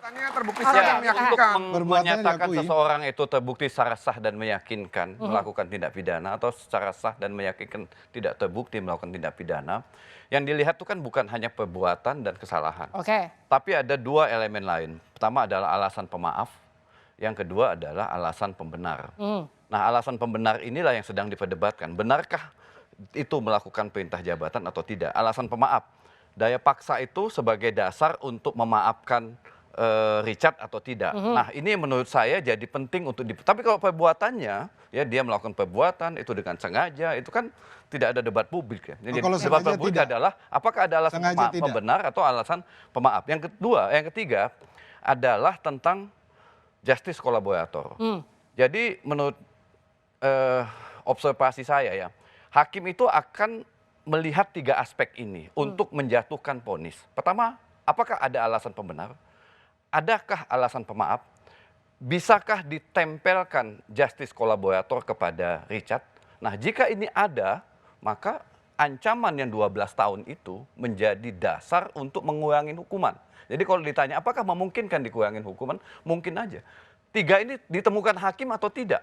Perbuatannya terbukti Oke, secara untuk meyakinkan. menyatakan diakui. seseorang itu terbukti secara sah dan meyakinkan melakukan tindak pidana atau secara sah dan meyakinkan tidak terbukti melakukan tindak pidana, yang dilihat itu kan bukan hanya perbuatan dan kesalahan. Oke. Tapi ada dua elemen lain. Pertama adalah alasan pemaaf, yang kedua adalah alasan pembenar. Nah, alasan pembenar inilah yang sedang diperdebatkan. Benarkah itu melakukan perintah jabatan atau tidak? Alasan pemaaf, daya paksa itu sebagai dasar untuk memaafkan Richard atau tidak. Nah, ini menurut saya jadi penting untuk tapi kalau perbuatannya, ya dia melakukan perbuatan itu dengan sengaja, itu kan tidak ada debat publik ya. Jadi kalau debat sengaja publik tidak. adalah apakah ada alasan Sengaja tidak. pembenar atau alasan pemaaf. Yang ketiga adalah tentang justice kolaborator. Jadi menurut observasi saya ya, hakim itu akan melihat tiga aspek ini untuk menjatuhkan vonis. Pertama, apakah ada alasan pembenar? Adakah alasan pemaaf? Bisakah ditempelkan justice kolaborator kepada Richard? Nah, jika ini ada, maka ancaman yang 12 tahun itu menjadi dasar untuk mengurangi hukuman. Jadi kalau ditanya apakah memungkinkan dikurangin hukuman, mungkin aja. Tiga ini ditemukan hakim atau tidak?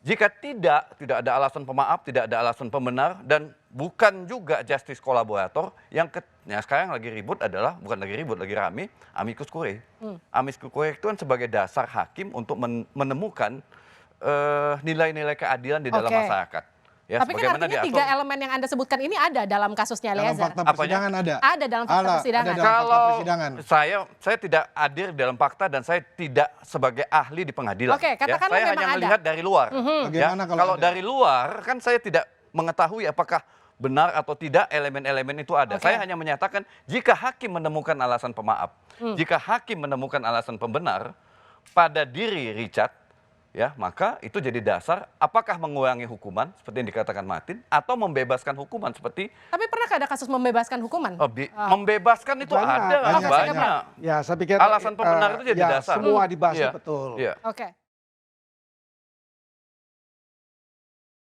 Jika tidak ada alasan pemaaf, tidak ada alasan pembenar, dan bukan juga justice kolaborator, yang sekarang lagi ribut adalah, bukan lagi ribut, lagi rame, amicus curiae. Amicus curiae itu kan sebagai dasar hakim untuk menemukan nilai-nilai keadilan di dalam masyarakat. Ya, tapi kan artinya tiga elemen yang Anda sebutkan ini ada dalam kasusnya Dalam Eliezer. fakta persidangan ada. Ada dalam fakta persidangan. Ada dalam fakta Kalau persidangan. saya tidak hadir dalam fakta dan saya tidak sebagai ahli di pengadilan. Oke, katakanlah saya memang hanya ada. melihat dari luar. Bagaimana Kalau ada? dari luar kan saya tidak mengetahui apakah benar atau tidak elemen-elemen itu ada. Oke. Saya hanya menyatakan jika hakim menemukan alasan pemaaf, jika hakim menemukan alasan pembenar pada diri Richard, ya, maka itu jadi dasar apakah mengurangi hukuman seperti yang dikatakan Martin atau membebaskan hukuman seperti. Tapi pernah ada kasus membebaskan hukuman? Membebaskan itu Banyak, ada banyak. banyak. Ya, saya pikir Alasan pembenar itu jadi ya, dasar. semua dibahas Iya, betul. iya. Oke.